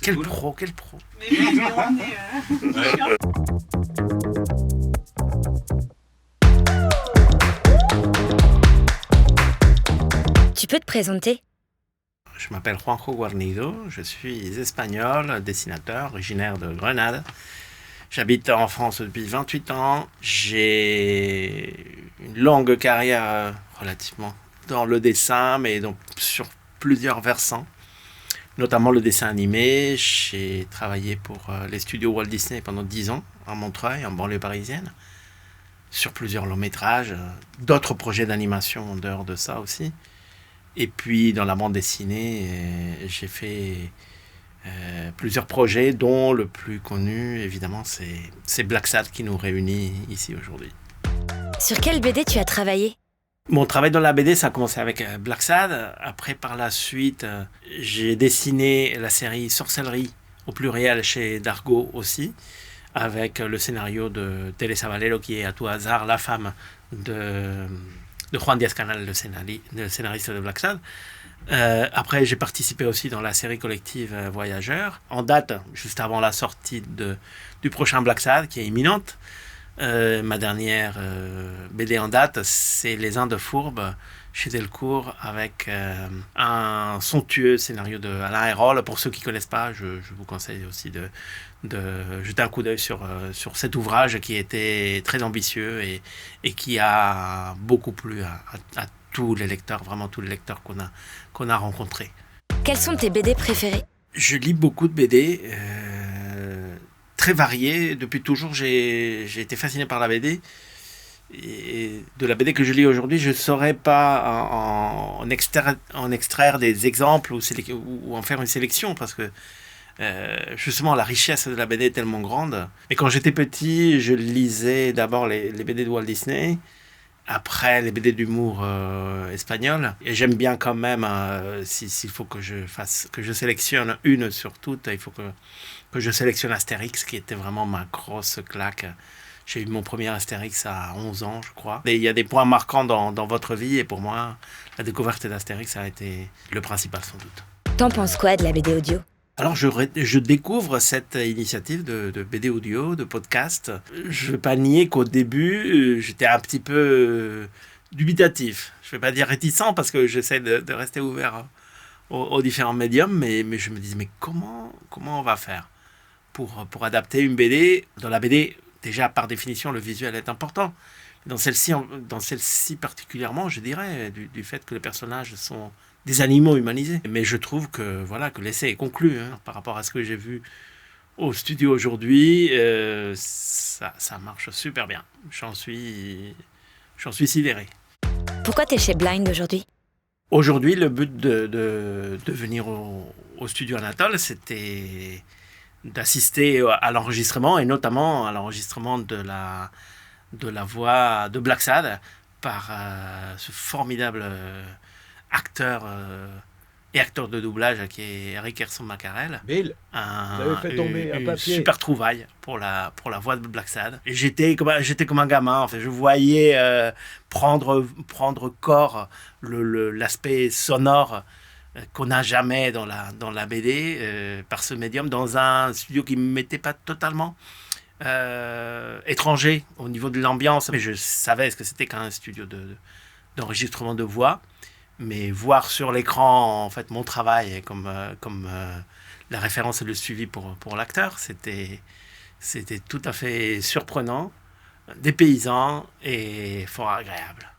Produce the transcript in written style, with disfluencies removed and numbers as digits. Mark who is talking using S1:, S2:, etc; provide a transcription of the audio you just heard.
S1: Quel pro, quel pro.
S2: Mais oui, mais on est...
S3: Tu peux te présenter?
S1: Je m'appelle Juanjo Guarnido, je suis espagnol, dessinateur, originaire de Grenade. J'habite en France depuis 28 ans. J'ai une longue carrière relativement dans le dessin, mais donc sur plusieurs versants, notamment le dessin animé. J'ai travaillé pour les studios Walt Disney pendant 10 ans, à Montreuil, en banlieue parisienne, sur plusieurs longs métrages, d'autres projets d'animation en dehors de ça aussi. Et puis dans la bande dessinée, j'ai fait plusieurs projets, dont le plus connu, évidemment, c'est Blacksad qui nous réunit ici aujourd'hui.
S3: Sur quelle BD tu as travaillé?
S1: Mon travail dans la BD, ça a commencé avec Blacksad. Après, par la suite, j'ai dessiné la série Sorcellerie, au pluriel, chez Dargaud aussi, avec le scénario de Teresa Valero, qui est à tout hasard la femme de Juan Diaz-Canal, le scénariste de Blacksad. Après, j'ai participé aussi dans la série collective Voyageurs. En date, juste avant la sortie du prochain Blacksad, qui est imminente, ma dernière BD en date, c'est Les Indes Fourbes, chez Delcourt, avec un somptueux scénario de Alain Hérol. Pour ceux qui ne connaissent pas, je vous conseille aussi de jeter un coup d'œil sur cet ouvrage qui était très ambitieux et qui a beaucoup plu à tous les lecteurs, vraiment tous les lecteurs qu'on a rencontrés.
S3: Quels sont tes BD préférés?
S1: Je lis beaucoup de BD, très variés. Depuis toujours, j'ai été fasciné par la BD. Et de la BD que je lis aujourd'hui, je ne saurais pas en extraire des exemples ou en faire une sélection, parce que justement la richesse de la BD est tellement grande. Et quand j'étais petit, je lisais d'abord les BD de Walt Disney, après les BD d'humour espagnol. Et j'aime bien quand même, s'il faut que je sélectionne une sur toutes, il faut que je sélectionne Astérix, qui était vraiment ma grosse claque. J'ai eu mon premier Astérix à 11 ans, je crois. Et il y a des points marquants dans votre vie, et pour moi, la découverte d'Astérix a été le principal, sans doute.
S3: T'en penses quoi de la BD audio?
S1: Alors, je découvre cette initiative de BD audio, de podcast. Je ne vais pas nier qu'au début, j'étais un petit peu dubitatif. Je ne vais pas dire réticent, parce que j'essaie de rester ouvert aux différents médiums, mais je me disais, mais comment on va faire pour adapter une BD? Dans la BD, déjà, par définition, le visuel est important. Dans celle-ci particulièrement, je dirais, du fait que les personnages sont des animaux humanisés. Mais je trouve que l'essai est conclu, par rapport à ce que j'ai vu au studio aujourd'hui. Ça marche super bien. J'en suis sidéré.
S3: Pourquoi t'es chez Blind aujourd'hui?
S1: Aujourd'hui, le but de venir au studio Anatole, c'était d'assister à l'enregistrement, et notamment à l'enregistrement de la voix de Blacksad par ce formidable acteur et acteur de doublage qui est Eric Herson-Macarel.
S4: Bill, vous avez fait tomber un papier.
S1: Super trouvaille pour la voix de Blacksad. Et j'étais comme un gamin. En fait, je voyais prendre corps l'aspect sonore qu'on n'a jamais dans la BD, par ce médium, dans un studio qui ne m'était pas totalement étranger au niveau de l'ambiance. Mais je savais ce que c'était qu'un studio d'enregistrement de voix. Mais voir sur l'écran, en fait, mon travail comme la référence et le suivi pour l'acteur, c'était tout à fait surprenant, dépaysant et fort agréable.